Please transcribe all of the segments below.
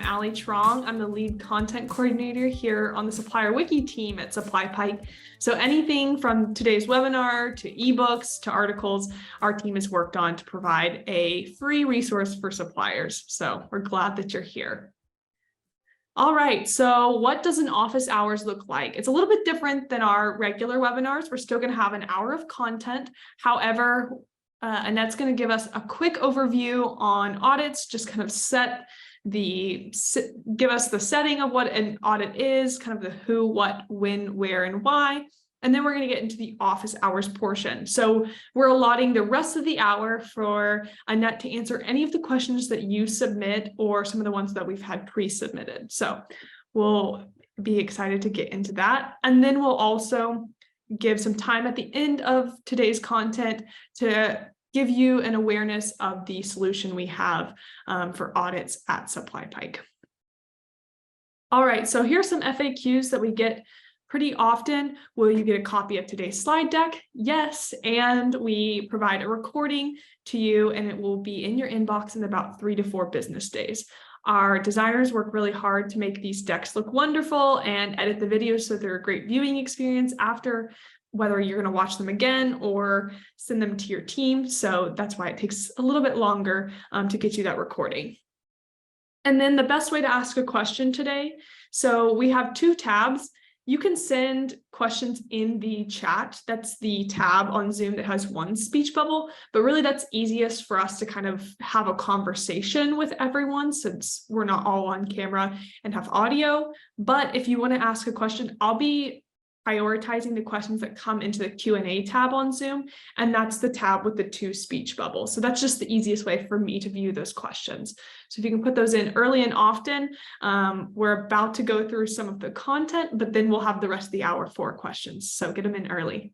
Allie Trong. I'm the lead content coordinator here on the Supplier Wiki team at SupplyPike. So anything from today's webinar to ebooks to articles, our team has worked on to provide a free resource for suppliers. So we're glad that you're here. All right, so what does an office hours look like? It's a little bit different than our regular webinars. We're still going to have an hour of content. However, Annette's going to give us a quick overview on audits, just kind of give us the setting of what an audit is, kind of the who, what, when, where, and why. And then we're going to get into the office hours portion. So we're allotting the rest of the hour for Annette to answer any of the questions that you submit or some of the ones that we've had pre-submitted. So we'll be excited to get into that. And then we'll also give some time at the end of today's content to give you an awareness of the solution we have for audits at SupplyPike. All right, so here's some FAQs that we get pretty often. Will you get a copy of today's slide deck? Yes, and we provide a recording to you and it will be in your inbox in about 3 to 4 business days. Our designers work really hard to make these decks look wonderful and edit the videos so they're a great viewing experience after, whether you're going to watch them again or send them to your team. So that's why it takes a little bit longer to get you that recording. And then the best way to ask a question today. So we have 2 tabs. You can send questions in the chat. That's the tab on Zoom that has 1 speech bubble, but really that's easiest for us to kind of have a conversation with everyone since we're not all on camera and have audio. But if you want to ask a question, I'll be prioritizing the questions that come into the Q&A tab on Zoom, and that's the tab with the 2 speech bubbles. So that's just the easiest way for me to view those questions. So if you can put those in early and often, we're about to go through some of the content, but then we'll have the rest of the hour for questions. So get them in early.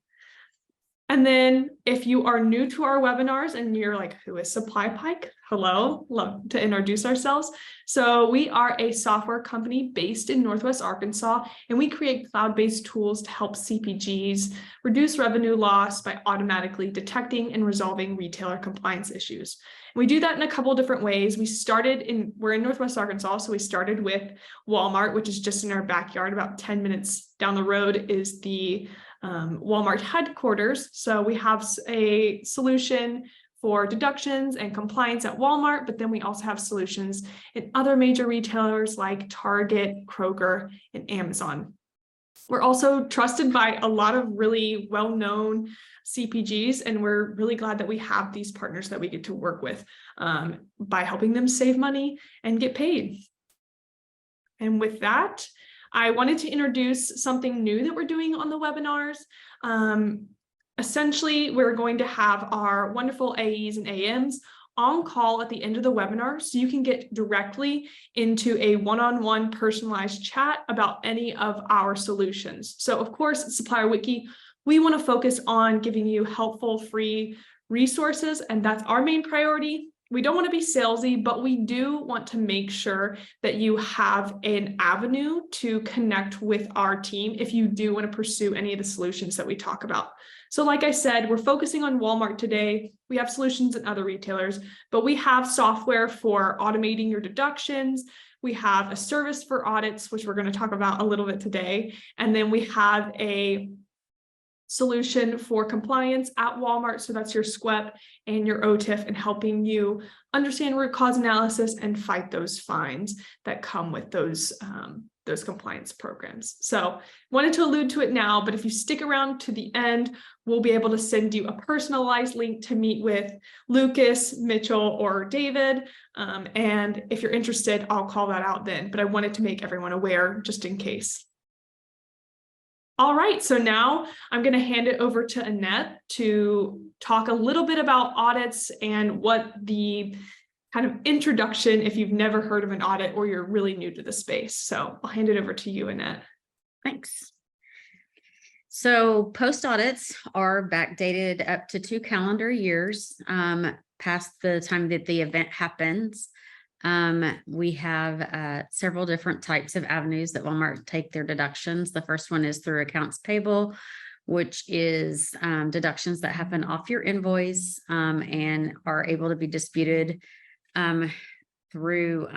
And then if you are new to our webinars and you're like, who is SupplyPike? Hello, love to introduce ourselves. So we are a software company based in Northwest Arkansas, and we create cloud-based tools to help CPGs reduce revenue loss by automatically detecting and resolving retailer compliance issues. And we do that in a couple of different ways. We're in Northwest Arkansas, so we started with Walmart, which is just in our backyard. About 10 minutes down the road is the Walmart headquarters. So we have a solution for deductions and compliance at Walmart, but then we also have solutions in other major retailers like Target, Kroger, and Amazon. We're also trusted by a lot of really well-known CPGs, and we're really glad that we have these partners that we get to work with by helping them save money and get paid. And with that, I wanted to introduce something new that we're doing on the webinars. Essentially, we're going to have our wonderful AEs and AMs on call at the end of the webinar, so you can get directly into a one-on-one personalized chat about any of our solutions. So of course, at Supplier Wiki, we want to focus on giving you helpful free resources, and that's our main priority. We don't want to be salesy, but we do want to make sure that you have an avenue to connect with our team if you do want to pursue any of the solutions that we talk about. So like I said, we're focusing on Walmart today. We have solutions in other retailers, but we have software for automating your deductions. We have a service for audits, which we're going to talk about a little bit today. And then we have a solution for compliance at Walmart. So that's your SQEP and your OTIF, and helping you understand root cause analysis and fight those fines that come with those compliance programs. So wanted to allude to it now, but if you stick around to the end, we'll be able to send you a personalized link to meet with Lucas, Mitchell, or David. And if you're interested, I'll call that out then, but I wanted to make everyone aware just in case. All right, so now I'm going to hand it over to Annette to talk a little bit about audits and what the kind of introduction, if you've never heard of an audit or you're really new to the space. So I'll hand it over to you, Annette. Thanks. So post audits are backdated up to 2 calendar years past the time that the event happens. We have several different types of avenues that Walmart take their deductions. The first one is through accounts payable, which is deductions that happen off your invoice and are able to be disputed through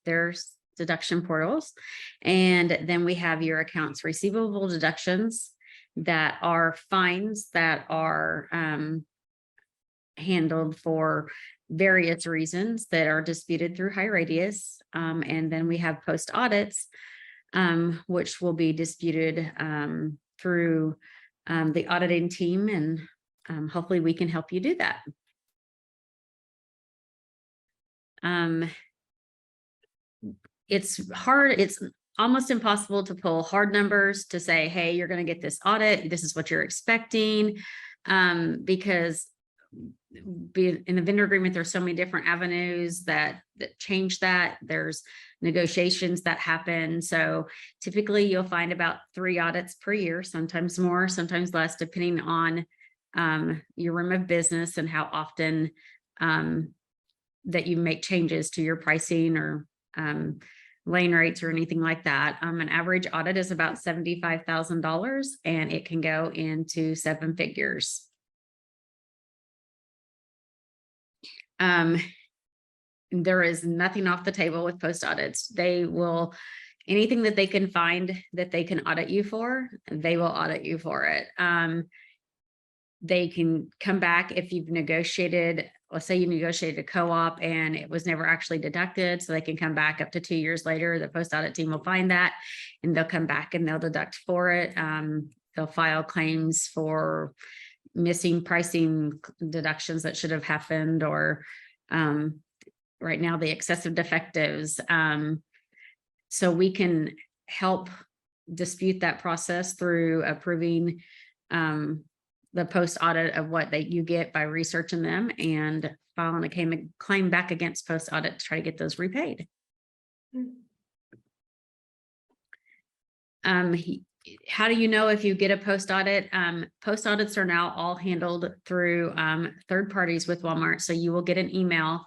their deduction portals. And then we have your accounts receivable deductions that are fines that are handled for various reasons that are disputed through high radius. And then we have post audits, which will be disputed through the auditing team, and hopefully we can help you do that. It's hard. It's almost impossible to pull hard numbers to say, hey, you're going to get this audit. This is what you're expecting. Because in the vendor agreement, there's so many different avenues that change that. There's negotiations that happen. So typically you'll find about 3 audits per year, sometimes more, sometimes less, depending on your room of business and how often that you make changes to your pricing or lane rates or anything like that. An average audit is about $75,000, and it can go into 7 figures. There is nothing off the table with post audits. They will, anything that they can find that they can audit you for, they will audit you for it. They can come back if you've negotiated, let's say you negotiated a co-op and it was never actually deducted. So they can come back up to 2 years later. The post audit team will find that and they'll come back and they'll deduct for it. They'll file claims for missing pricing deductions that should have happened, or right now the excessive defectives. So we can help dispute that process through approving the post audit of what you get by researching them and filing a claim back against post audit to try to get those repaid. How do you know if you get a post audit? Post audits are now all handled through third parties with Walmart. So you will get an email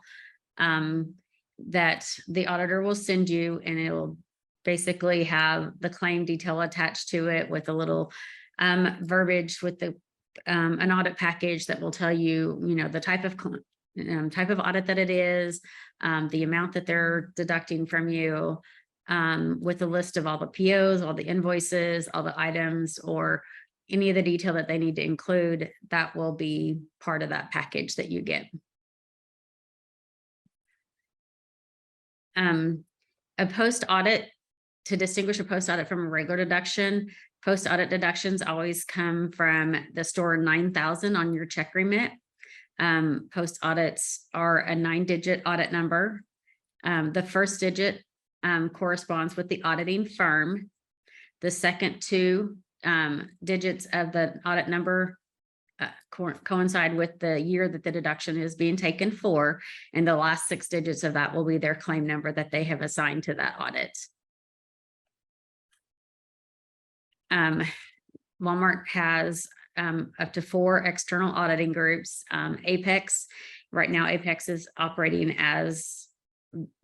that the auditor will send you, and it will basically have the claim detail attached to it with a little verbiage with an audit package that will tell you, the type of audit that it is, the amount that they're deducting from you, with a list of all the POs, all the invoices, all the items, or any of the detail that they need to include. That will be part of that package that you get. A post audit, to distinguish a post audit from a regular deduction, post audit deductions always come from the store 9,000 on your check remit. Post audits are a 9-digit audit number. The first digit corresponds with the auditing firm. The second 2 digits of the audit number coincide with the year that the deduction is being taken for, and the last 6 digits of that will be their claim number that they have assigned to that audit. Walmart has up to 4 external auditing groups. Apex, right now, Apex is operating as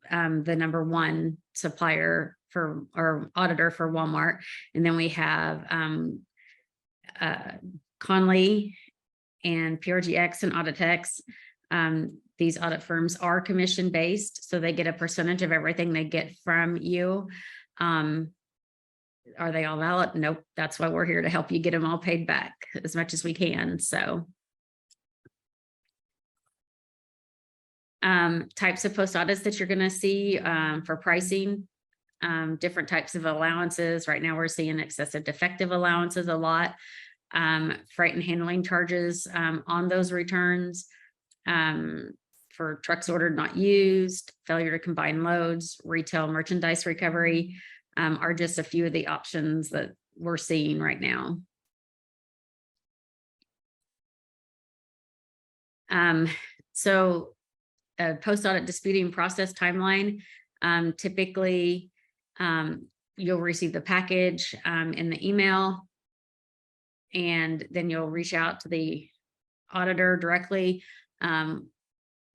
the number 1 supplier or auditor for Walmart. And then we have Conley and PRGX and Auditex. These audit firms are commission based, so they get a percentage of everything they get from you. Are they all valid? Nope. That's why we're here to help you get them all paid back as much as we can. So types of post audits that you're going to see for pricing, different types of allowances. Right now we're seeing excessive defective allowances a lot, freight and handling charges on those returns, for trucks ordered not used, failure to combine loads, retail merchandise recovery, are just a few of the options that we're seeing right now. So a post-audit disputing process timeline, typically you'll receive the package in the email, and then you'll reach out to the auditor directly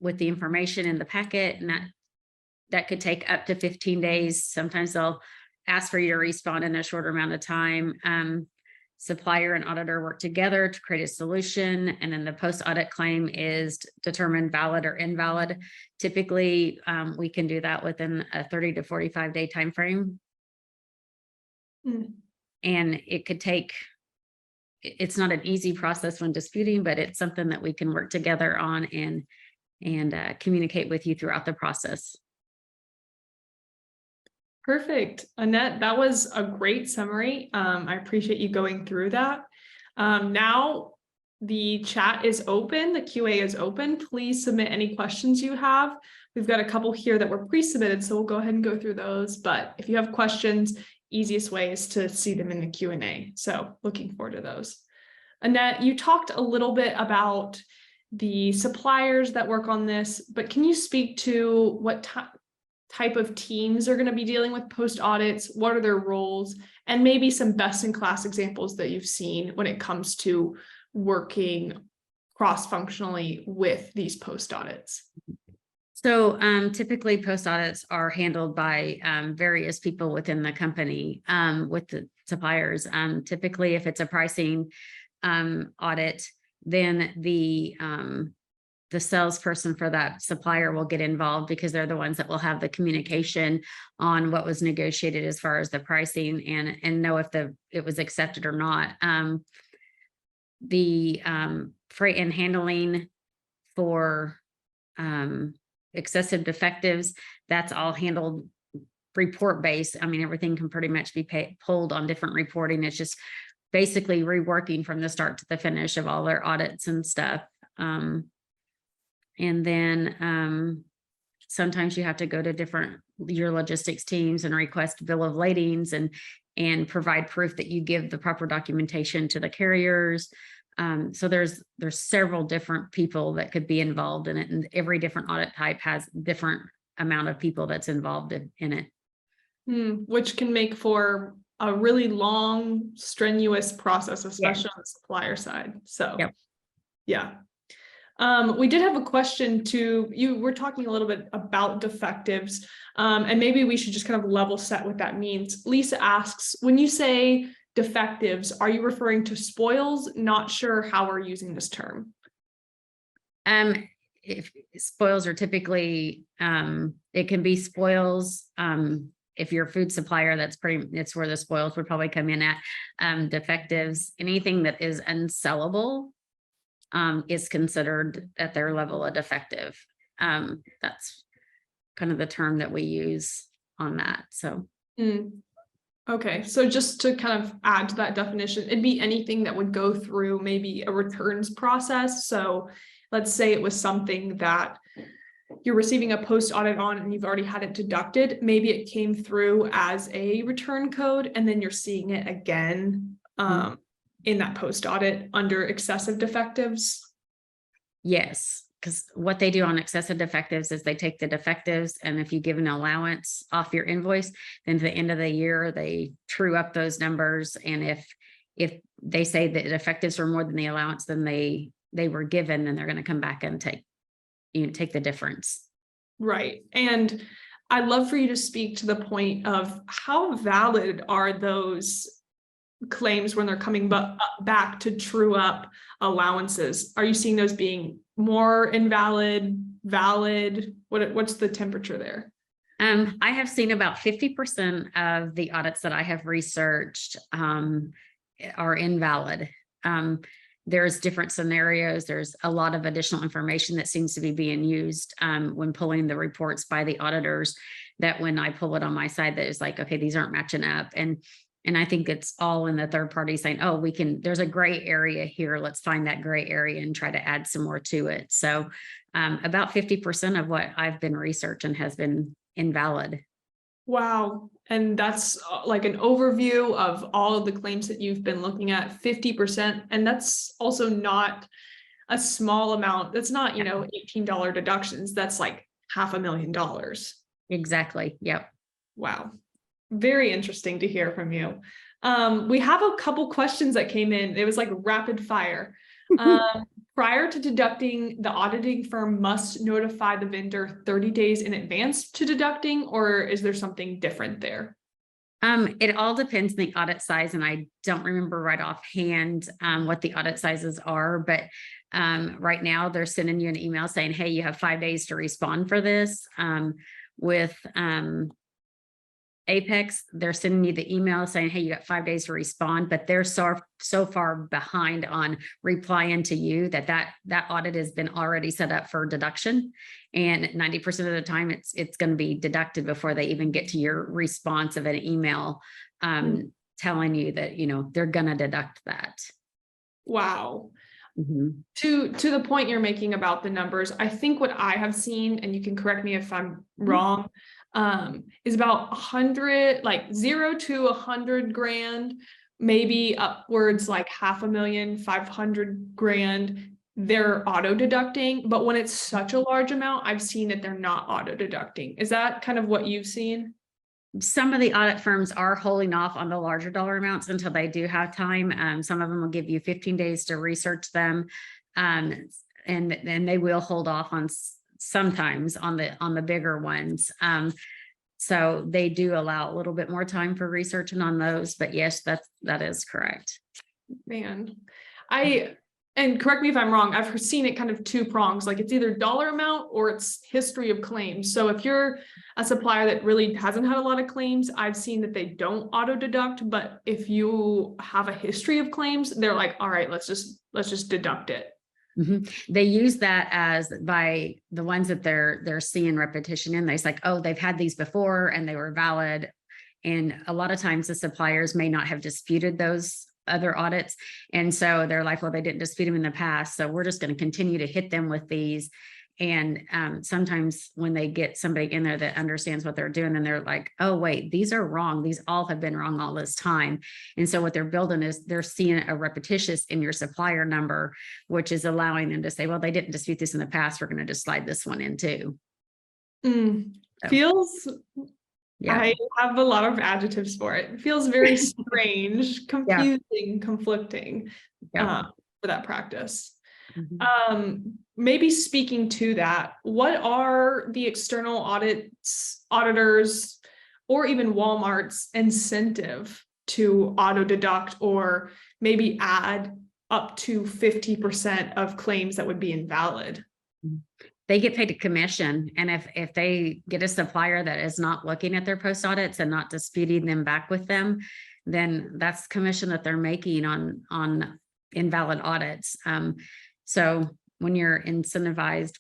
with the information in the packet, and that could take up to 15 days. Sometimes they'll ask for you to respond in a shorter amount of time. supplier and auditor work together to create a solution. And then the post-audit claim is determined valid or invalid. Typically, we can do that within a 30 to 45 day time frame. Mm. And it could take, it's not an easy process when disputing, but it's something that we can work together on and communicate with you throughout the process. Perfect. Annette, that was a great summary. I appreciate you going through that. Now the chat is open, the QA is open. Please submit any questions you have. We've got a couple here that were pre-submitted, so we'll go ahead and go through those. But if you have questions, easiest way is to see them in the Q&A. So looking forward to those. Annette, you talked a little bit about the suppliers that work on this, but can you speak to what type of teams are going to be dealing with post audits? What are their roles? And maybe some best in class examples that you've seen when it comes to working cross-functionally with these post audits. So typically post audits are handled by various people within the company with the suppliers. Typically, if it's a pricing audit, then the salesperson for that supplier will get involved because they're the ones that will have the communication on what was negotiated as far as the pricing and know if it was accepted or not. The freight and handling for excessive defectives, that's all handled report based. I mean, everything can pretty much be pulled on different reporting. It's just basically reworking from the start to the finish of all their audits and stuff. And then sometimes you have to go to your logistics teams and request bill of ladings and provide proof that you give the proper documentation to the carriers. So there's several different people that could be involved in it, and every different audit type has different amount of people that's involved in it. Which can make for a really long, strenuous process, especially on the supplier side. So, yeah. We did have a question you were talking a little bit about defectives, and maybe we should just kind of level set what that means. Lisa asks, when you say defectives, are you referring to spoils? Not sure how we're using this term. If spoils are typically, it can be spoils. If you're a food supplier, it's where the spoils would probably come in at. Defectives, anything that is unsellable is considered at their level a defective. That's kind of the term that we use on that. So. Okay, so just to kind of add to that definition, it'd be anything that would go through maybe a returns process. So let's say it was something that you're receiving a post audit on and you've already had it deducted. Maybe it came through as a return code and then you're seeing it again in that post audit under excessive defectives. Yes, because what they do on excessive defectives is they take the defectives, and if you give an allowance off your invoice, then at the end of the year, they true up those numbers. And if they say that defectives were more than the allowance than they were given, then they're going to come back and take the difference. Right. And I'd love for you to speak to the point of how valid are those claims when they're coming back to true up allowances? Are you seeing those being more invalid, valid? What's the temperature there? I have seen about 50% of the audits that I have researched are invalid. There's different scenarios. There's a lot of additional information that seems to be being used when pulling the reports by the auditors, that when I pull it on my side, that is like, okay, these aren't matching up. And I think it's all in the third party saying, oh, there's a gray area here. Let's find that gray area and try to add some more to it. So about 50% of what I've been researching has been invalid. Wow. And that's like an overview of all of the claims that you've been looking at, 50%. And that's also not a small amount. That's not, $18 deductions. That's like $500,000. Exactly. Yep. Wow. Very interesting to hear from you. We have a couple questions that came in. It was like rapid fire. Prior to deducting, the auditing firm must notify the vendor 30 days in advance to deducting, or is there something different there? It all depends on the audit size, and I don't remember right offhand what the audit sizes are, but right now they're sending you an email saying, hey, you have 5 days to respond for this. With Apex, they're sending you the email saying, hey, you got 5 days to respond, but they're so far behind on replying to you that audit has been already set up for deduction. And 90% of the time it's going to be deducted before they even get to your response of an email telling you that, they're going to deduct that. Wow. Mm-hmm. To the point you're making about the numbers, I think what I have seen, and you can correct me if I'm wrong, is about 100, like 0 to 100 grand, maybe upwards like $500,000, 500 grand, they're auto deducting. But when it's such a large amount, I've seen that they're not auto deducting. Is that kind of what you've seen? Some of the audit firms are holding off on the larger dollar amounts until they do have time. Some of them will give you 15 days to research them. And then they will hold off on sometimes on the bigger ones. So they do allow a little bit more time for researching on those, but yes, that is correct. Man, and correct me if I'm wrong, I've seen it kind of two prongs, like it's either dollar amount or it's history of claims. So if you're a supplier that really hasn't had a lot of claims, I've seen that they don't auto deduct, but if you have a history of claims, they're like, all right, let's just deduct it. Mm-hmm. They use that as by the ones that they're seeing repetition in. They're like, oh, they've had these before and they were valid. And a lot of times the suppliers may not have disputed those other audits. And so they're like, well, they didn't dispute them in the past, so we're just going to continue to hit them with these. And sometimes when they get somebody in there that understands what they're doing, then they're like, oh, wait, these are wrong. These all have been wrong all this time. And so what they're building is they're seeing a repetitious in your supplier number, which is allowing them to say, well, they didn't dispute this in the past, we're going to just slide this one in too. Feels, yeah. I have a lot of adjectives for it. It feels very strange, confusing, conflicting for that practice. Mm-hmm. Maybe speaking to that, what are the external auditors, or even Walmart's incentive to auto deduct or maybe add up to 50% of claims that would be invalid? They get paid a commission. And if they get a supplier that is not looking at their post audits and not disputing them back with them, then that's commission that they're making on invalid audits. So when you're incentivized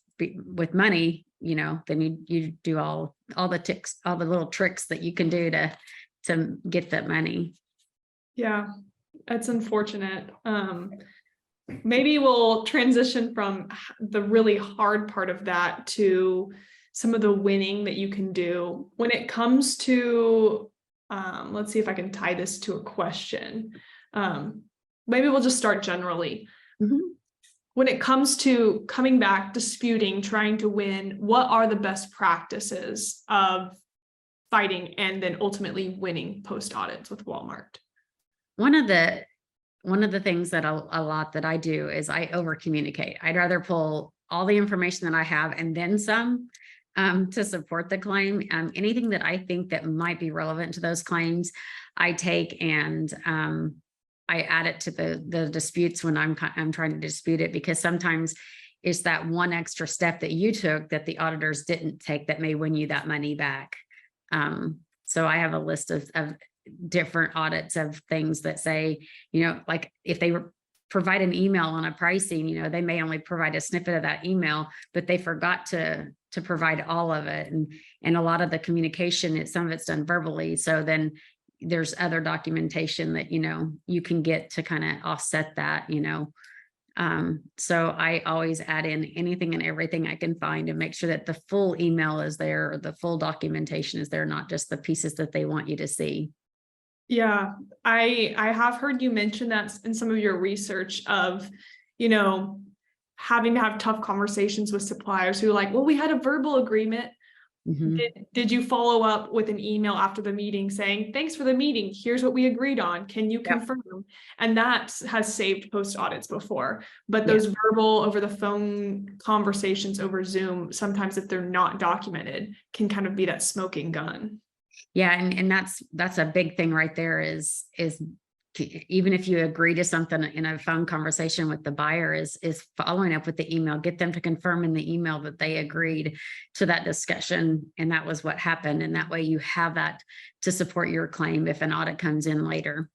with money, then you do all the little tricks that you can do to get that money. Yeah, that's unfortunate. Maybe we'll transition from the really hard part of that to some of the winning that you can do when it comes to, let's see if I can tie this to a question. Maybe we'll just start generally. Mm-hmm. When it comes to coming back, disputing, trying to win, what are the best practices of fighting and then ultimately winning post audits with Walmart? One of the things that a lot that I do is I over communicate. I'd rather pull all the information that I have and then some to support the claim. Anything that I think that might be relevant to those claims, I take and I add it to the disputes when I'm trying to dispute it, because sometimes it's that one extra step that you took that the auditors didn't take that may win you that money back. So I have a list of different audits of things that say, like if they provide an email on a pricing, they may only provide a snippet of that email, but they forgot to provide all of it. And a lot of the communication, some of it's done verbally. So then there's other documentation that, you can get to kind of offset that, so I always add in anything and everything I can find and make sure that the full email is there, or the full documentation is there, not just the pieces that they want you to see. Yeah, I have heard you mention that in some of your research of, having to have tough conversations with suppliers who are like, well, we had a verbal agreement. Mm-hmm. Did you follow up with an email after the meeting saying, thanks for the meeting, here's what we agreed on, can you confirm? And that has saved post audits before. But those verbal over the phone conversations over Zoom, sometimes if they're not documented, can kind of be that smoking gun. Yeah, and that's a big thing right there is even if you agree to something in a phone conversation with the buyer is following up with the email, get them to confirm in the email that they agreed to that discussion. And that was what happened. And that way you have that to support your claim if an audit comes in later.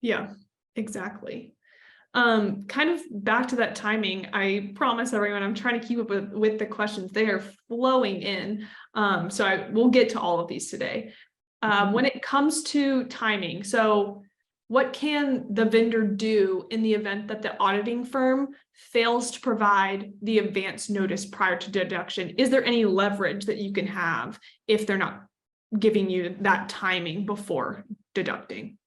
Yeah, exactly. Kind of back to that timing, I promise everyone I'm trying to keep up with the questions. They are flowing in. So we'll get to all of these today. When it comes to timing, so what can the vendor do in the event that the auditing firm fails to provide the advance notice prior to deduction? Is there any leverage that you can have if they're not giving you that timing before deducting?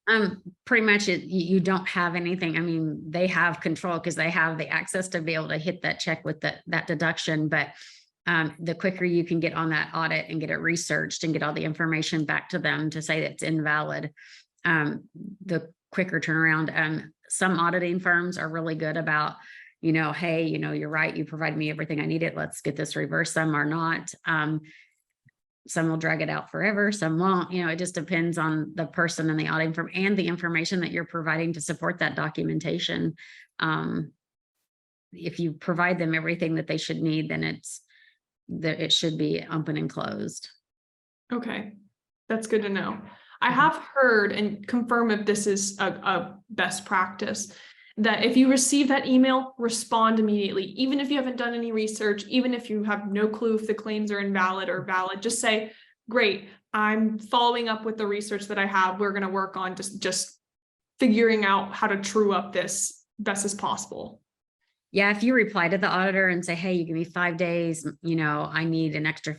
Pretty much you don't have anything. I mean, they have control because they have the access to be able to hit that check with that deduction. But the quicker you can get on that audit and get it researched and get all the information back to them to say that it's invalid, the quicker turnaround. Some auditing firms are really good about, hey, you're right, you provide me everything I needed, let's get this reversed. Some are not. Some will drag it out forever, some won't. It just depends on the person and the auditing firm and the information that you're providing to support that documentation. If you provide them everything that they should need, then it should be open and closed. Okay, that's good to know. I have heard, and confirm if this is a best practice, that if you receive that email, respond immediately. Even if you haven't done any research, even if you have no clue if the claims are invalid or valid, just say, great, I'm following up with the research that I have. We're going to work on just figuring out how to true up this best as possible. Yeah, if you reply to the auditor and say, hey, you give me 5 days, I need an extra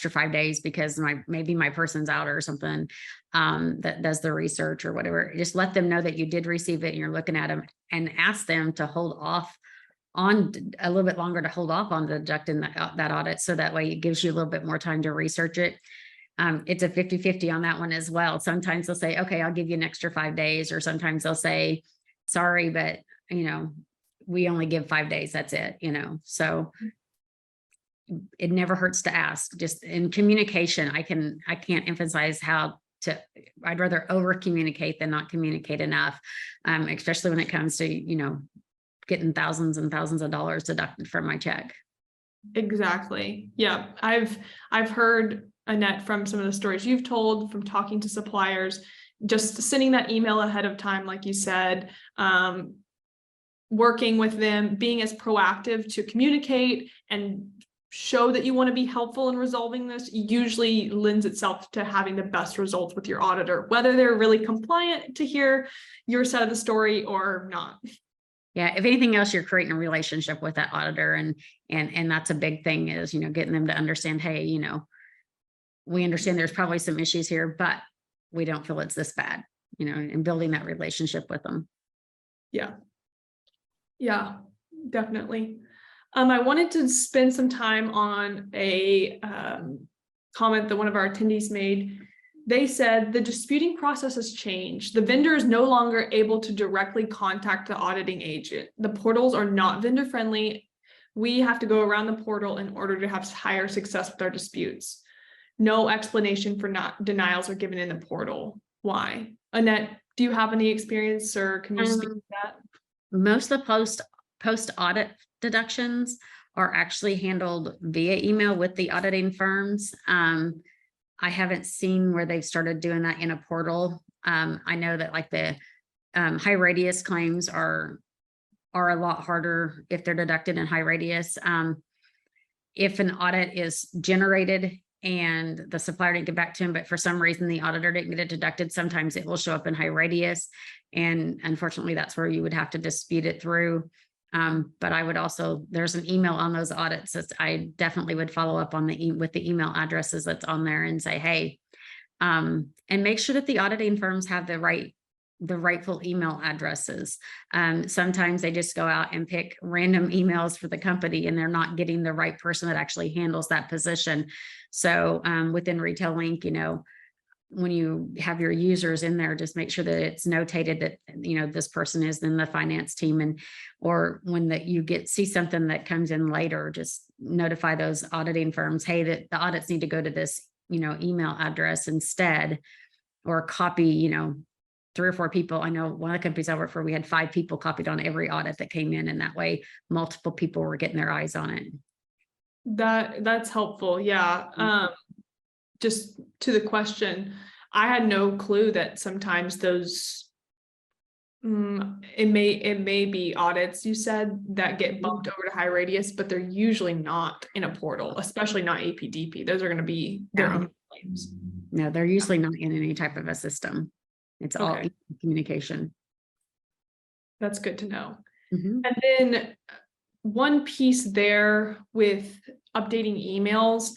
5 days because maybe my person's out or something, that does the research or whatever, just let them know that you did receive it and you're looking at them, and ask them to hold off on a little bit longer, to hold off on deducting that audit. So that way it gives you a little bit more time to research it. It's a 50-50 on that one as well. Sometimes they'll say, okay, I'll give you an extra 5 days. Or sometimes they'll say, sorry, but we only give 5 days. That's it, so it never hurts to ask. Just in communication, I can't emphasize I'd rather over communicate than not communicate enough, especially when it comes to, getting thousands and thousands of dollars deducted from my check. Exactly. Yeah. I've heard, Annette, from some of the stories you've told, from talking to suppliers, just sending that email ahead of time, like you said, working with them, being as proactive to communicate and show that you want to be helpful in resolving this usually lends itself to having the best results with your auditor, whether they're really compliant to hear your side of the story or not. Yeah, if anything else, you're creating a relationship with that auditor, and that's a big thing is, getting them to understand, hey, we understand there's probably some issues here, but we don't feel it's this bad, and building that relationship with them. Yeah, definitely. I wanted to spend some time on a comment that one of our attendees made. They said the disputing process has changed. The vendor is no longer able to directly contact the auditing agent. The portals are not vendor friendly. We have to go around the portal in order to have higher success with our disputes. No explanation for denials are given in the portal. Why? Annette, do you have any experience, or can you speak to that? Most of the post audit deductions are actually handled via email with the auditing firms. I haven't seen where they've started doing that in a portal. I know that like the high radius claims are a lot harder if they're deducted in high radius. If an audit is generated and the supplier didn't get back to him, but for some reason the auditor didn't get it deducted, sometimes it will show up in high radius. And unfortunately, that's where you would have to dispute it through. But I would also, there's an email on those audits that I definitely would follow up on with the email addresses that's on there and say, hey, and make sure that the auditing firms have the rightful email addresses. Sometimes they just go out and pick random emails for the company and they're not getting the right person that actually handles that position. So within Retail Link, when you have your users in there, just make sure that it's notated that, this person is in the finance team, or when you see something that comes in later, just notify those auditing firms, hey, that the audits need to go to this email address instead, or copy, 3 or 4 people. I know one of the companies I worked for, we had 5 people copied on every audit that came in, and that way multiple people were getting their eyes on it. That's helpful. Yeah. Just to the question, I had no clue that sometimes those it may be audits, you said, that get bumped over to HighRadius, but they're usually not in a portal, especially not APDP. Those are going to be their own claims. No, they're usually not in any type of a system. It's all Okay. communication. That's good to know. Mhm. And then one piece there with updating emails,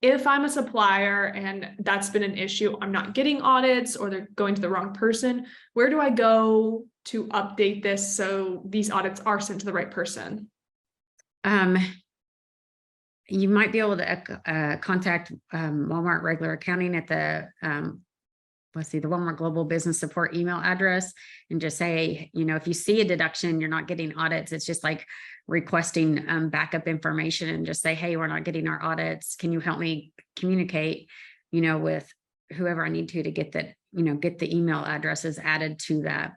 if I'm a supplier and that's been an issue, I'm not getting audits or they're going to the wrong person, where do I go to update this so these audits are sent to the right person? You might be able to contact Walmart regular accounting at the the Walmart Global Business Support email address, and just say, if you see a deduction, you're not getting audits. It's just like requesting backup information, and just say, hey, we're not getting our audits. Can you help me communicate, with whoever I need to get that, get the email addresses added to that.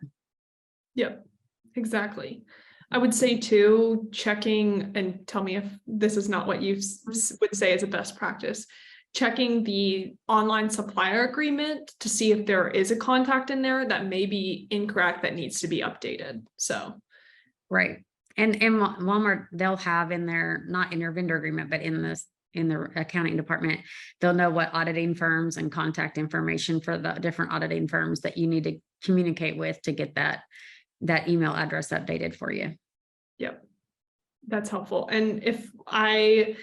Yep, exactly. I would say too, checking, and tell me if this is not what you would say is a best practice, checking the online supplier agreement to see if there is a contact in there that may be incorrect that needs to be updated. So, right. And Walmart, they'll have in their, not in your vendor agreement, but in the accounting department, they'll know what auditing firms and contact information for the different auditing firms that you need to communicate with to get that email address updated for you. Yep, that's helpful. And if I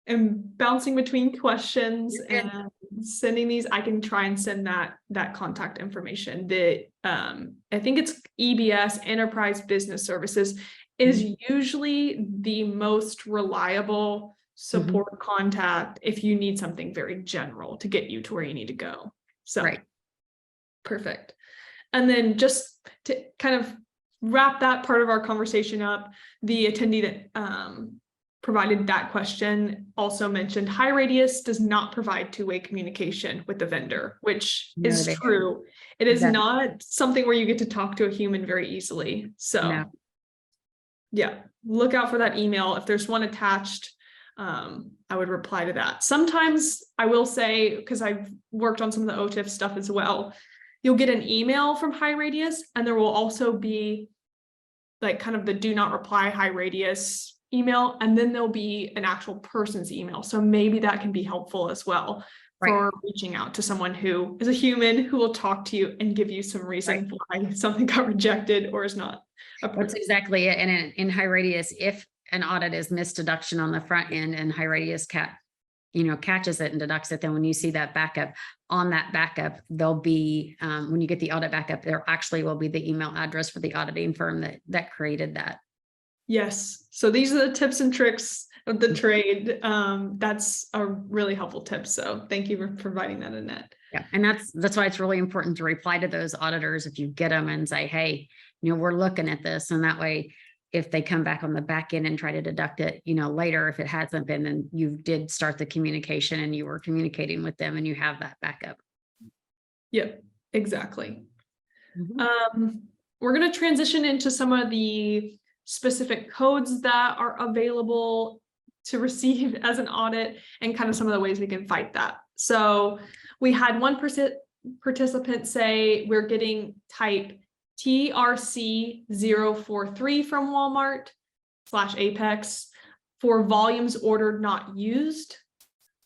am bouncing between questions and sending these, I can try and send that contact information. I think it's EBS, Enterprise Business Services, is usually the most reliable support contact if you need something very general to get you to where you need to go. So, right. Perfect. And then just to kind of wrap that part of our conversation up, the attendee that provided that question also mentioned HighRadius does not provide two-way communication with the vendor, which is true. It is not something where you get to talk to a human very easily. So yeah, look out for that email. If there's one attached, I would reply to that. Sometimes I will say, because I've worked on some of the OTIF stuff as well, you'll get an email from HighRadius, and there will also be like kind of the do not reply HighRadius email, and then there'll be an actual person's email. So maybe that can be helpful as well for reaching out to someone who is a human who will talk to you and give you some reason why something got rejected or is not approved. That's exactly it. And in HighRadius, if an audit is missed deduction on the front end and HighRadius catches it and deducts it, then when you see that backup, on that backup, there'll be, when you get the audit backup, there actually will be the email address for the auditing firm that created that. Yes. So these are the tips and tricks of the trade. That's a really helpful tip. So thank you for providing that, Annette. Yeah. And that's why it's really important to reply to those auditors if you get them and say, hey, we're looking at this. And that way, if they come back on the back end and try to deduct it, later, if it hasn't been, then you did start the communication and you were communicating with them and you have that backup. Yep, exactly. We're going to transition into some of the specific codes that are available to receive as an audit and kind of some of the ways we can fight that. So we had one participant say we're getting type TRC 043 from Walmart /Apex for volumes ordered not used.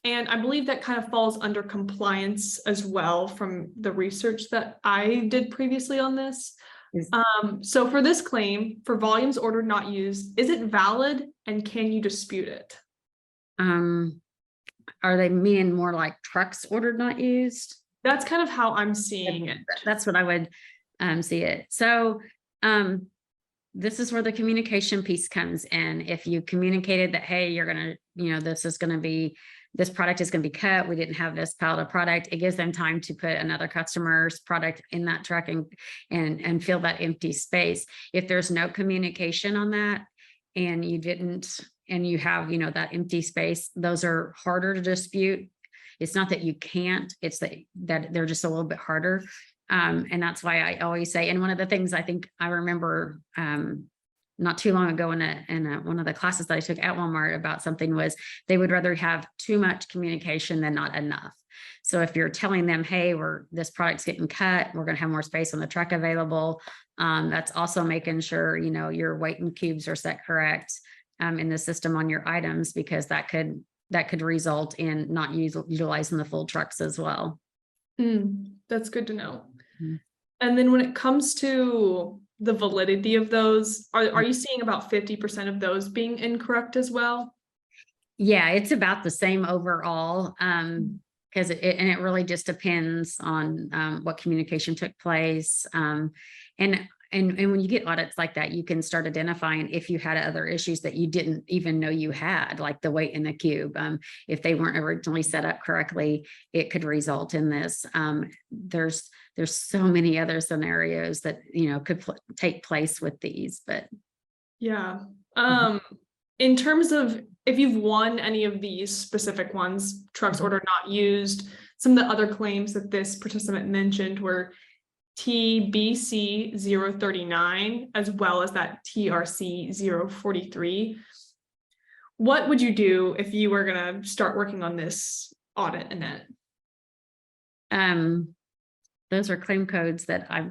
And I believe that kind of falls under compliance as well from the research that I did previously on this. So for this claim, for volumes ordered not used, is it valid and can you dispute it? Are they meaning more like trucks ordered not used? That's kind of how I'm seeing it. That's what I would see it. So this is where the communication piece comes in. If you communicated that, hey, you're going to, this product is going to be cut. We didn't have this pallet of product. It gives them time to put another customer's product in that truck and fill that empty space. If there's no communication on that and you didn't, and you have, that empty space, those are harder to dispute. It's not that you can't, it's that they're just a little bit harder. And that's why I always say, and one of the things I think I remember, not too long ago in one of the classes that I took at Walmart about something was they would rather have too much communication than not enough. So if you're telling them, hey, this product's getting cut, we're going to have more space on the truck available. That's also making sure, your weight and cubes are set correct in the system on your items, because that could result in not utilizing the full trucks as well. That's good to know. Mm. And then when it comes to the validity of those, are you seeing about 50% of those being incorrect as well? Yeah, it's about the same overall. Because it really just depends on what communication took place. And when you get audits like that, you can start identifying if you had other issues that you didn't even know you had, like the weight in the cube. If they weren't originally set up correctly, it could result in this. There's so many other scenarios that could take place with these, but yeah. In terms of if you've won any of these specific ones, trucks ordered not used, some of the other claims that this participant mentioned were TBC 039, as well as that TRC 043. What would you do if you were going to start working on this audit, Annette? Those are claim codes that I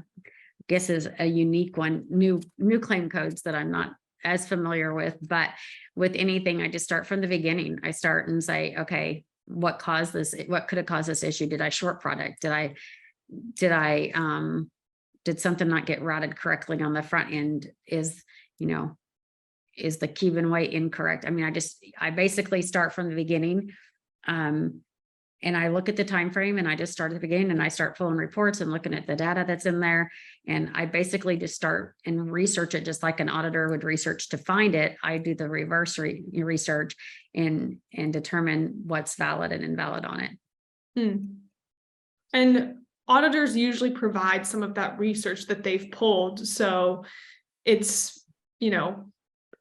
guess is a unique one, new claim codes that I'm not as familiar with, but with anything, I just start from the beginning. I start and say, okay, what caused this? What could have caused this issue? Did I short product? Did something not get routed correctly on the front end? Is the cube and weight incorrect? I mean, I basically start from the beginning. And I look at the time frame and I just start at the beginning and I start pulling reports and looking at the data that's in there. And I basically just start and research it just like an auditor would research to find it. I do the reverse research and determine what's valid and invalid on it. And auditors usually provide some of that research that they've pulled. So it's,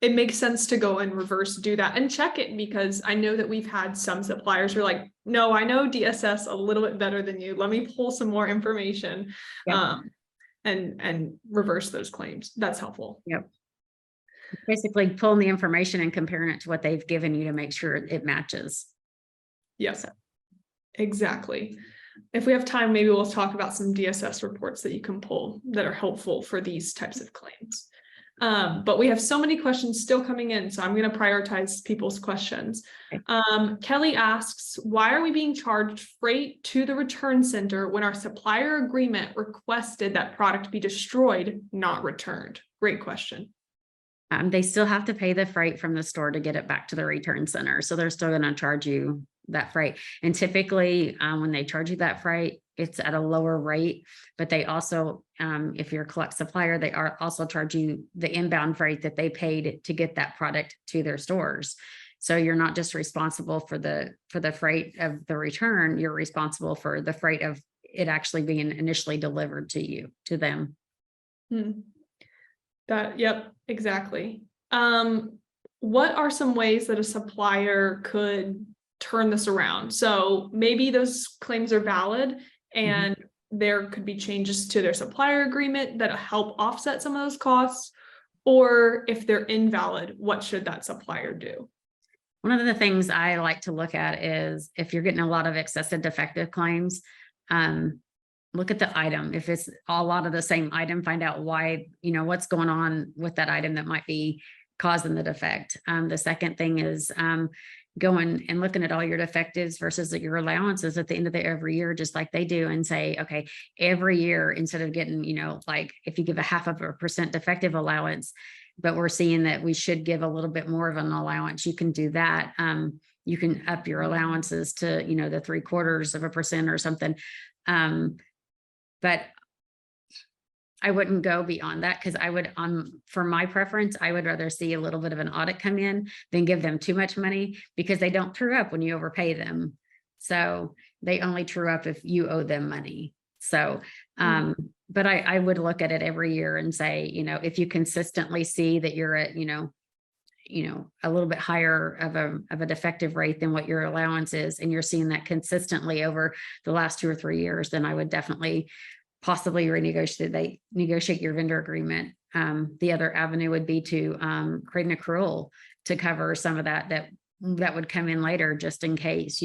it makes sense to go and reverse do that and check it, because I know that we've had some suppliers who are like, no, I know DSS a little bit better than you. Let me pull some more information. Yep. And reverse those claims. That's helpful. Yep. Basically pulling the information and comparing it to what they've given you to make sure it matches. Yes, exactly. If we have time, maybe we'll talk about some DSS reports that you can pull that are helpful for these types of claims. But we have so many questions still coming in, so I'm going to prioritize people's questions. Kelly asks, why are we being charged freight to the return center when our supplier agreement requested that product be destroyed, not returned? Great question. They still have to pay the freight from the store to get it back to the return center. So they're still going to charge you that freight. And typically when they charge you that freight, it's at a lower rate, but they also, if you're a collect supplier, they are also charge you the inbound freight that they paid to get that product to their stores. So you're not just responsible for the freight of the return, you're responsible for the freight of it actually being initially delivered to them. Yep, exactly. What are some ways that a supplier could turn this around? So maybe those claims are valid and there could be changes to their supplier agreement that help offset some of those costs, or if they're invalid, what should that supplier do? One of the things I like to look at is if you're getting a lot of excessive defective claims, look at the item. If it's a lot of the same item, find out why, what's going on with that item that might be causing the defect. The second thing is going and looking at all your defectives versus your allowances at the end of every year, just like they do, and say, okay, every year, instead of getting, like if you give a 0.5% defective allowance, but we're seeing that we should give a little bit more of an allowance, you can do that. You can up your allowances to, the 0.75% or something. But I wouldn't go beyond that, because I would, for my preference, I would rather see a little bit of an audit come in than give them too much money, because they don't true up when you overpay them. So they only true up if you owe them money. So, but I would look at it every year and say, if you consistently see that you're at, a little bit higher of a defective rate than what your allowance is, and you're seeing that consistently over the last 2 or 3 years, then I would definitely possibly negotiate your vendor agreement. The other avenue would be to create an accrual to cover some of that would come in later, just in case,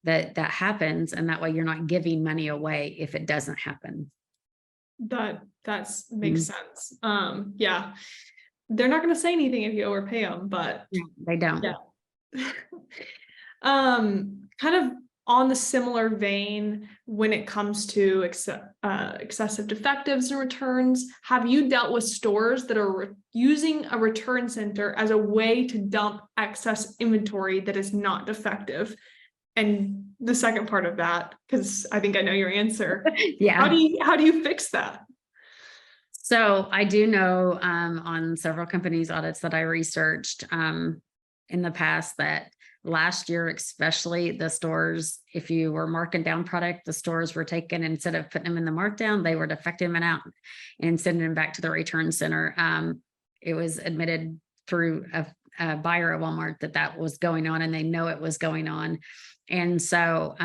that happens. And that way you're not giving money away if it doesn't happen. That's makes sense. Yeah. They're not going to say anything if you overpay them, but they don't. Yeah. Kind of on the similar vein, when it comes to excessive defectives and returns, have you dealt with stores that are using a return center as a way to dump excess inventory that is not defective? And the second part of that, because I think I know your answer. Yeah. How do you fix that? So I do know on several companies' audits that I researched in the past that last year, especially the stores, if you were marking down product, the stores were taking, instead of putting them in the markdown, they were defecting them out and sending them back to the return center. It was admitted through a buyer at Walmart that was going on, and they know it was going on. And so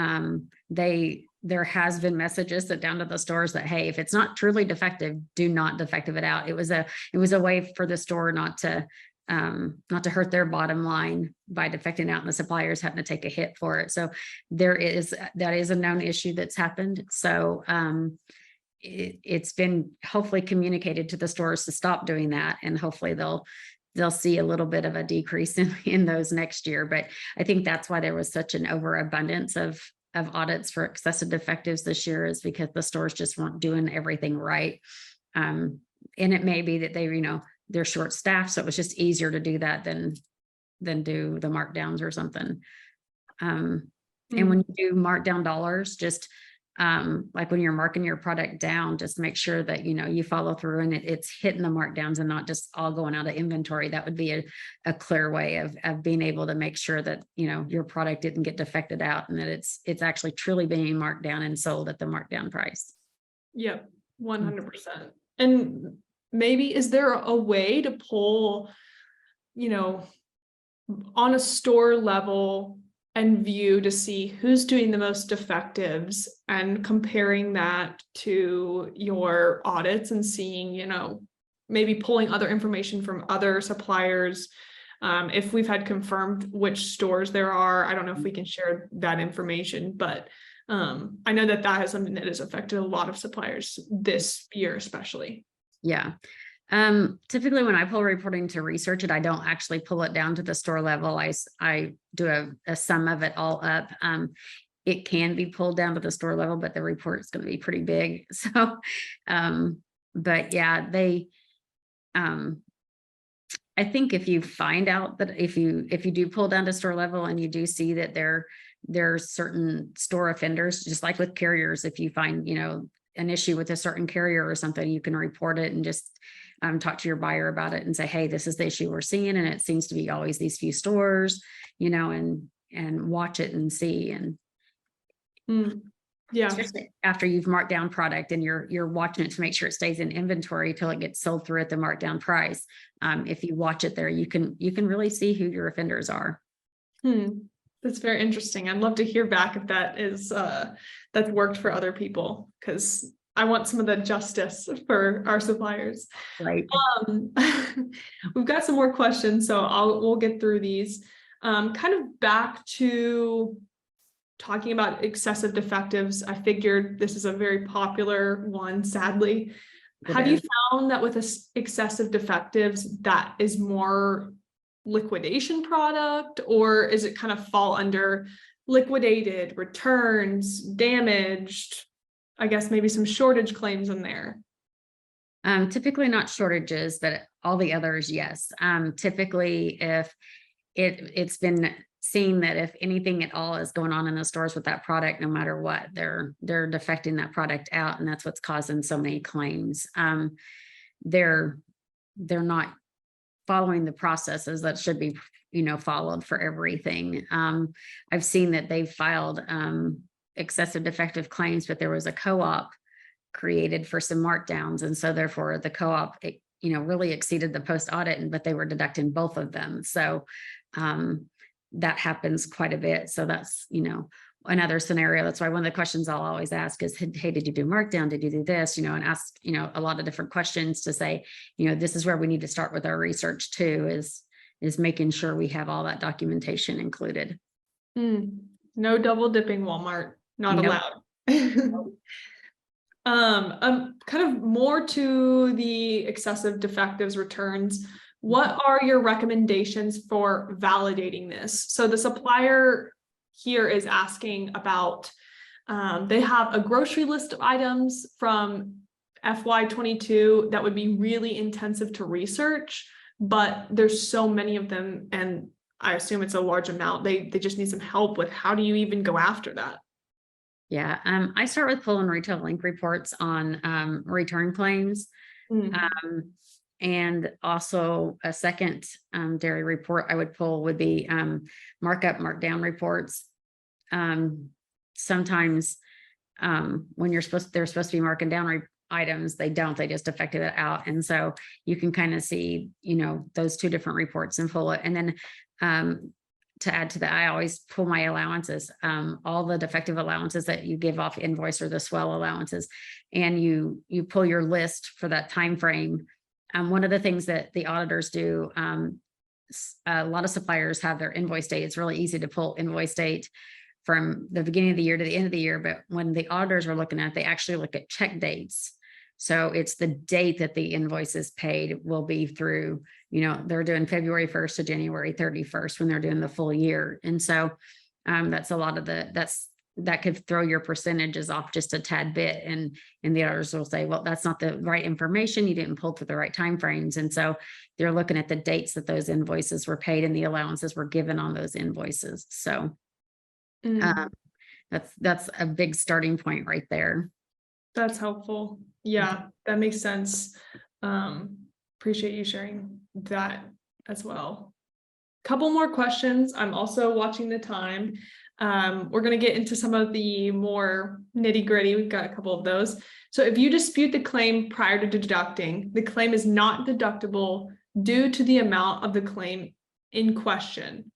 there has been messages that down to the stores that, hey, if it's not truly defective, do not defective it out. It was a way for the store not to hurt their bottom line by defecting out, and the suppliers having to take a hit for it. So that is a known issue that's happened. So it's been hopefully communicated to the stores to stop doing that, and hopefully they'll see a little bit of a decrease in those next year. But I think that's why there was such an overabundance of audits for excessive defectives this year, is because the stores just weren't doing everything right. And it may be that they're short staffed, so it was just easier to do that than do the markdowns or something. And when you do markdown dollars, just like when you're marking your product down, just make sure that you follow through and it's hitting the markdowns and not just all going out of inventory. That would be a clear way of being able to make sure that your product didn't get defected out, and that it's actually truly being marked down and sold at the markdown price. Yep, 100%. And maybe, is there a way to pull, on a store level and view to see who's doing the most defectives and comparing that to your audits and seeing, maybe pulling other information from other suppliers? If we've had confirmed which stores there are, I don't know if we can share that information, but I know that is something that has affected a lot of suppliers this year, especially. Yeah. Typically when I pull reporting to research it, I don't actually pull it down to the store level. I do a sum of it all up. It can be pulled down to the store level, but the report is going to be pretty big. So, but yeah, I think if you find out that if you do pull down to store level and you do see that there's certain store offenders, just like with carriers, if you find, an issue with a certain carrier or something, you can report it and just talk to your buyer about it and say, hey, this is the issue we're seeing, and it seems to be always these few stores, and watch it and see. And yeah, especially after you've marked down product and you're watching it to make sure it stays in inventory till it gets sold through at the markdown price. If you watch it there, you can really see who your offenders are. That's very interesting. I'd love to hear back if that is that's worked for other people, because I want some of the justice for our suppliers. Right. We've got some more questions, so we'll get through these. Kind of back to talking about excessive defectives. I figured this is a very popular one, sadly. Have you found that with excessive defectives, that is more liquidation product, or is it kind of fall under liquidated, returns, damaged? I guess maybe some shortage claims in there. Typically not shortages, but all the others, yes. Typically, if it's been seen that if anything at all is going on in the stores with that product, no matter what, they're defecting that product out, and that's what's causing so many claims. They're not following the processes that should be, followed for everything. I've seen that they've filed excessive defective claims, but there was a co-op created for some markdowns, and so therefore the co-op really exceeded the post audit, but they were deducting both of them. So that happens quite a bit. So that's, another scenario. That's why one of the questions I'll always ask is, hey, did you do markdown? Did you do this? And ask, a lot of different questions to say, this is where we need to start with our research too, is making sure we have all that documentation included. No double dipping, Walmart, not allowed. Kind of more to the excessive defectives returns. What are your recommendations for validating this? So the supplier here is asking about, they have a grocery list of items from FY22 that would be really intensive to research, but there's so many of them, and I assume it's a large amount. They just need some help with how do you even go after that? Yeah, I start with pulling retail link reports on return claims. And also a second dairy report I would pull would be markup, markdown reports. Sometimes when they're supposed to be marking down items, they don't, they just affected it out. And so you can kind of see, those two different reports and pull it. And then to add to that, I always pull my allowances, all the defective allowances that you give off invoice or the swell allowances, and you pull your list for that time frame. One of the things that the auditors do, a lot of suppliers have their invoice date. It's really easy to pull invoice date from the beginning of the year to the end of the year. But when the auditors are looking at, they actually look at check dates. So it's the date that the invoice is paid will be through, they're doing February 1st to January 31st when they're doing the full year. And so that's a lot of that could throw your percentages off just a tad bit. And the auditors will say, well, that's not the right information. You didn't pull through the right timeframes. And so they're looking at the dates that those invoices were paid and the allowances were given on those invoices. So that's a big starting point right there. That's helpful. Yeah, that makes sense. Appreciate you sharing that as well. Couple more questions. I'm also watching the time. We're going to get into some of the more nitty gritty. We've got a couple of those. So if you dispute the claim prior to deducting, the claim is not deductible due to the amount of the claim in question.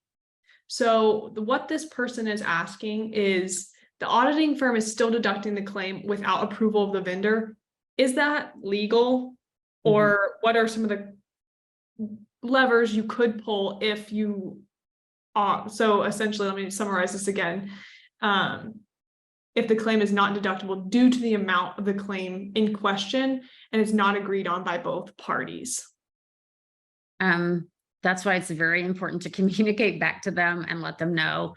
So what this person is asking is, the auditing firm is still deducting the claim without approval of the vendor. Is that legal? Or what are some of the levers you could pull if you so essentially, let me summarize this again. If the claim is not deductible due to the amount of the claim in question and it's not agreed on by both parties. That's why it's very important to communicate back to them and let them know,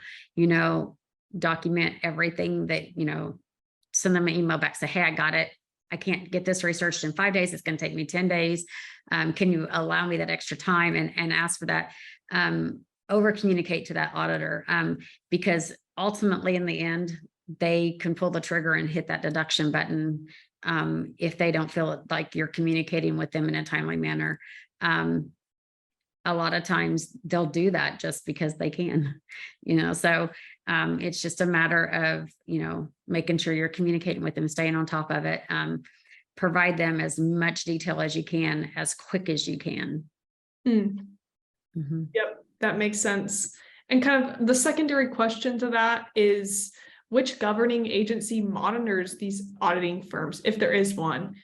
document everything that, send them an email back, say, hey, I got it. I can't get this researched in 5 days. It's going to take me 10 days. Can you allow me that extra time and ask for that? Over communicate to that auditor, because ultimately in the end, they can pull the trigger and hit that deduction button if they don't feel like you're communicating with them in a timely manner. A lot of times they'll do that just because they can, so it's just a matter of, making sure you're communicating with them, staying on top of it, provide them as much detail as you can, as quick as you can. Yep, that makes sense. And kind of the secondary question to that is, which governing agency monitors these auditing firms, if there is one?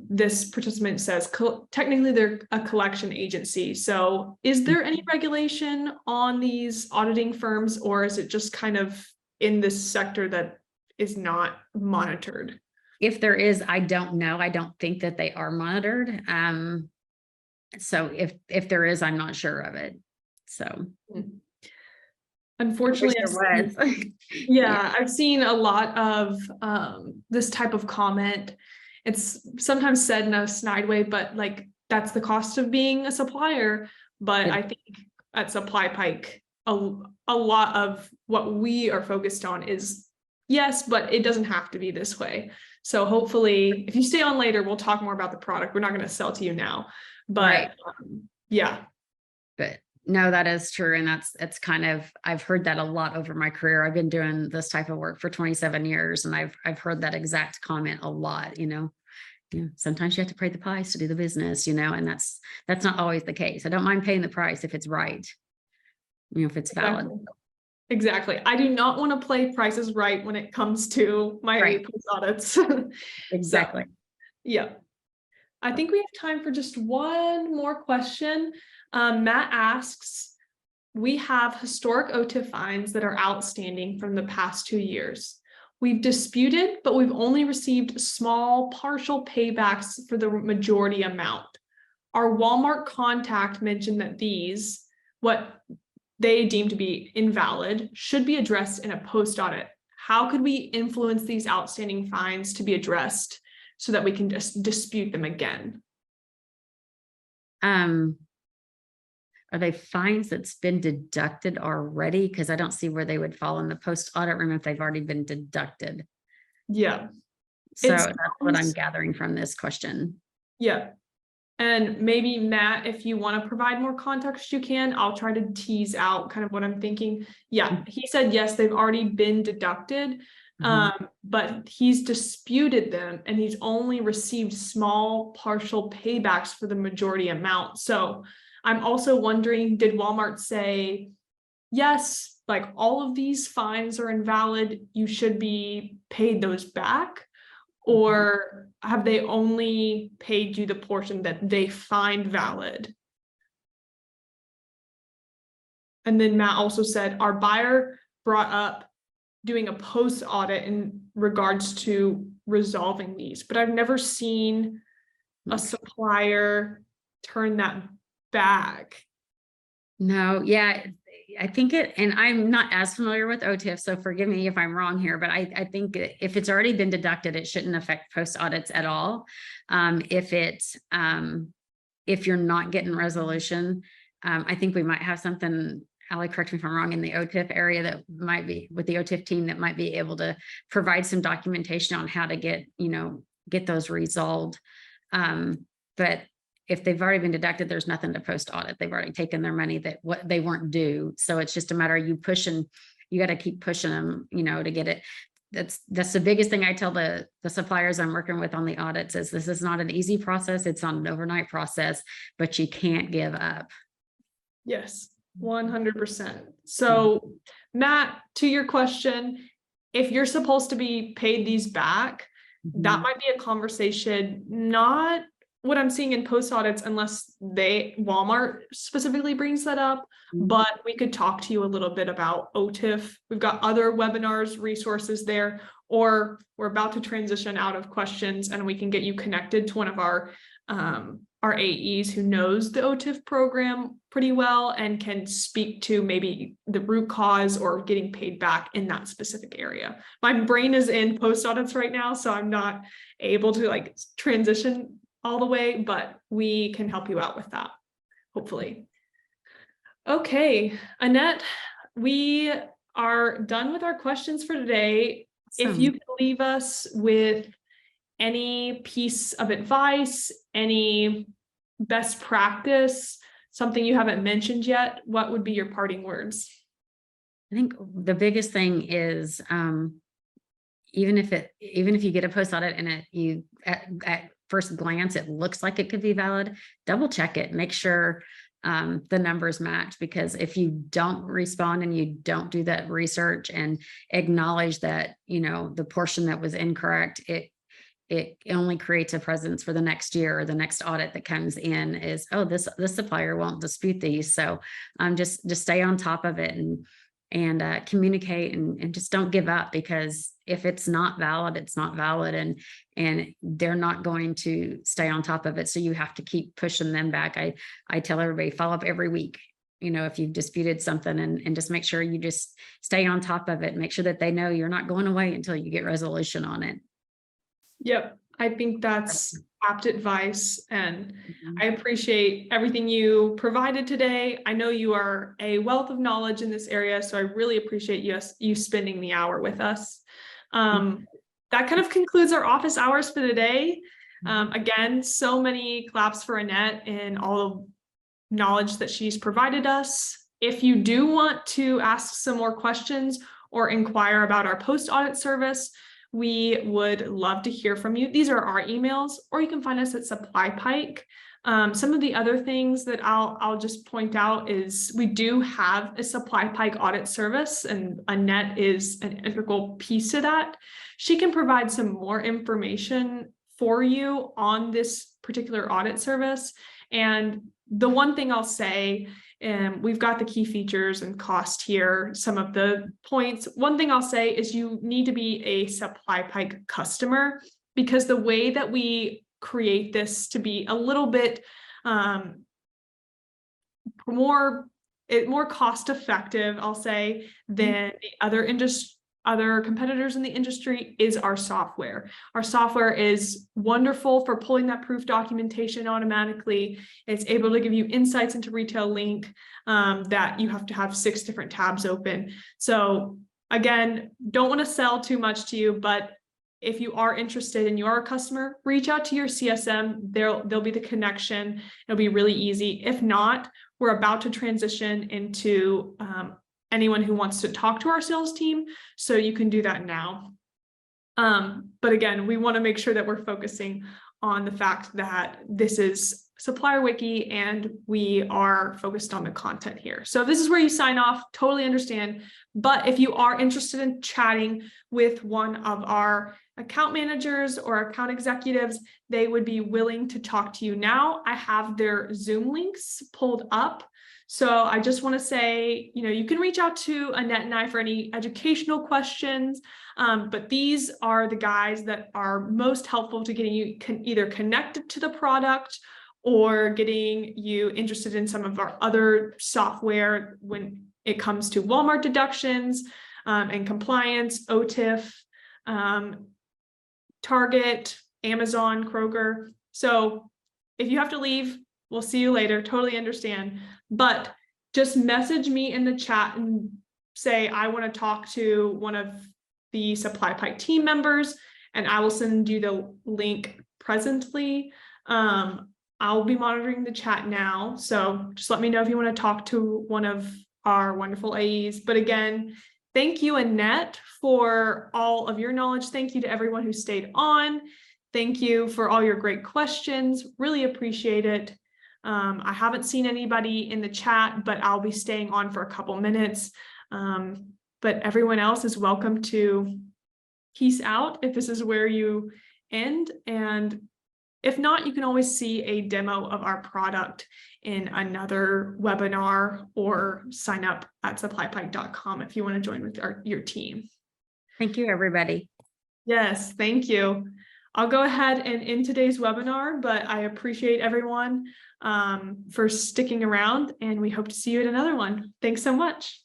This participant says technically they're a collection agency. So is there any regulation on these auditing firms, or is it just kind of in this sector that is not monitored? If there is, I don't know. I don't think that they are monitored. So if there is, I'm not sure of it. So unfortunately, I've seen a lot of this type of comment. It's sometimes said in a snide way, but like, that's the cost of being a supplier. But I think at SupplyPike, a lot of what we are focused on is, yes, but it doesn't have to be this way. So hopefully, if you stay on later, we'll talk more about the product. We're not going to sell to you now, but yeah. But no, that is true. And it's kind of, I've heard that a lot over my career. I've been doing this type of work for 27 years and I've heard that exact comment a lot, Yeah, sometimes you have to pay the price to do the business, and that's not always the case. I don't mind paying the price if it's right, if it's valid. Exactly. I do not want to play prices right when it comes to my post audits. Exactly. So, yeah. I think we have time for just one more question. Matt asks, we have historic OTIF fines that are outstanding from the past 2 years. We've disputed, but we've only received small partial paybacks for the majority amount. Our Walmart contact mentioned that these, what they deem to be invalid, should be addressed in a post audit. How could we influence these outstanding fines to be addressed so that we can just dispute them again? Are they fines that's been deducted already? Because I don't see where they would fall in the post audit room if they've already been deducted. Yeah. So that's what I'm gathering from this question. Yeah. And maybe Matt, if you want to provide more context, you can. I'll try to tease out kind of what I'm thinking. Yeah, he said, yes, they've already been deducted, but he's disputed them and he's only received small partial paybacks for the majority amount. So I'm also wondering, did Walmart say, yes, like all of these fines are invalid, you should be paid those back? Or have they only paid you the portion that they find valid? And then Matt also said, our buyer brought up doing a post audit in regards to resolving these, but I've never seen a supplier turn that back. No, yeah, I think and I'm not as familiar with OTIF, so forgive me if I'm wrong here, but I think if it's already been deducted, it shouldn't affect post audits at all. If you're not getting resolution, I think we might have something, Allie, correct me if I'm wrong, in the OTIF area that might be with the OTIF team that might be able to provide some documentation on how to get those resolved. But if they've already been deducted, there's nothing to post audit. They've already taken their money that what they weren't due. So it's just a matter of you pushing, you got to keep pushing them, to get it. That's the biggest thing I tell the suppliers I'm working with on the audits is this is not an easy process. It's not an overnight process, but you can't give up. Yes, 100%. So Matt, to your question, if you're supposed to be paid these back, that might be a conversation, not what I'm seeing in post audits, unless Walmart specifically brings that up, but we could talk to you a little bit about OTIF. We've got other webinars, resources there, or we're about to transition out of questions and we can get you connected to one of our AEs who knows the OTIF program pretty well and can speak to maybe the root cause or getting paid back in that specific area. My brain is in post audits right now, so I'm not able to transition all the way, but we can help you out with that, hopefully. Okay, Annette, we are done with our questions for today. Awesome. If you could leave us with any piece of advice, any best practice, something you haven't mentioned yet, what would be your parting words? I think the biggest thing is even if you get a post audit and at first glance it looks like it could be valid, double check it, make sure the numbers match, because if you don't respond and you don't do that research and acknowledge that the portion that was incorrect, it only creates a precedent for the next year or the next audit that comes in is, oh, this supplier won't dispute these. So just stay on top of it and communicate and just don't give up, because if it's not valid, it's not valid, and they're not going to stay on top of it. So you have to keep pushing them back. I tell everybody, follow up every week, if you've disputed something, and just make sure you just stay on top of it. Make sure that they know you're not going away until you get resolution on it. Yep. I think that's apt advice, and I appreciate everything you provided today. I know you are a wealth of knowledge in this area, so I really appreciate you spending the hour with us. That kind of concludes our office hours for today. Again, so many claps for Annette and all the knowledge that she's provided us. If you do want to ask some more questions or inquire about our post-audit service, we would love to hear from you. These are our emails, or you can find us at SupplyPike. Some of the other things that I'll just point out is we do have a SupplyPike audit service, and Annette is an integral piece to that. She can provide some more information for you on this particular audit service. And the one thing I'll say, and we've got the key features and cost here, some of the points. One thing I'll say is you need to be a SupplyPike customer, because the way that we create this to be a little bit more cost effective, I'll say, than the other competitors in the industry is our software. Our software is wonderful for pulling that proof documentation automatically. It's able to give you insights into Retail Link that you have to have 6 different tabs open. So again, don't want to sell too much to you, but if you are interested and you are a customer, reach out to your CSM. There'll be the connection. It'll be really easy. If not, we're about to transition into anyone who wants to talk to our sales team, so you can do that now. But again, we want to make sure that we're focusing on the fact that this is Supplier Wiki and we are focused on the content here. So this is where you sign off, totally understand. But if you are interested in chatting with one of our account managers or account executives, they would be willing to talk to you now. I have their Zoom links pulled up. So I just want to say, you can reach out to Annette and I for any educational questions, but these are the guys that are most helpful to getting you either connected to the product or getting you interested in some of our other software when it comes to Walmart deductions and compliance, OTIF, Target, Amazon, Kroger. So if you have to leave, we'll see you later. Totally understand. But just message me in the chat and say, I want to talk to one of the SupplyPike team members, and I will send you the link presently. I'll be monitoring the chat now. So just let me know if you want to talk to one of our wonderful AEs. But again, thank you, Annette, for all of your knowledge. Thank you to everyone who stayed on. Thank you for all your great questions. Really appreciate it. I haven't seen anybody in the chat, but I'll be staying on for a couple minutes. But everyone else is welcome to peace out if this is where you end. And if not, you can always see a demo of our product in another webinar or sign up at supplypike.com if you want to join with your team. Thank you, everybody. Yes, thank you. I'll go ahead and end today's webinar, but I appreciate everyone for sticking around, and we hope to see you at another one. Thanks so much.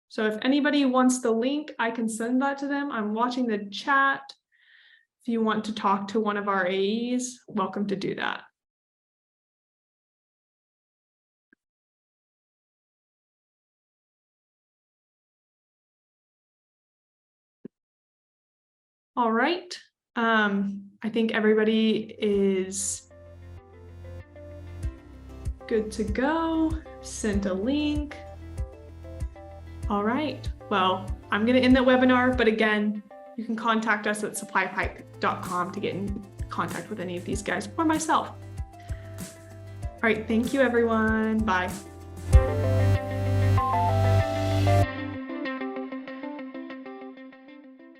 So if anybody wants the link, I can send that to them. I'm watching the chat. If you want to talk to one of our AEs, welcome to do that. All right. I think everybody is good to go. Sent a link. All right. Well, I'm going to end the webinar, but again, you can contact us at supplypike.com to get in contact with any of these guys or myself. All right. Thank you, everyone. Bye.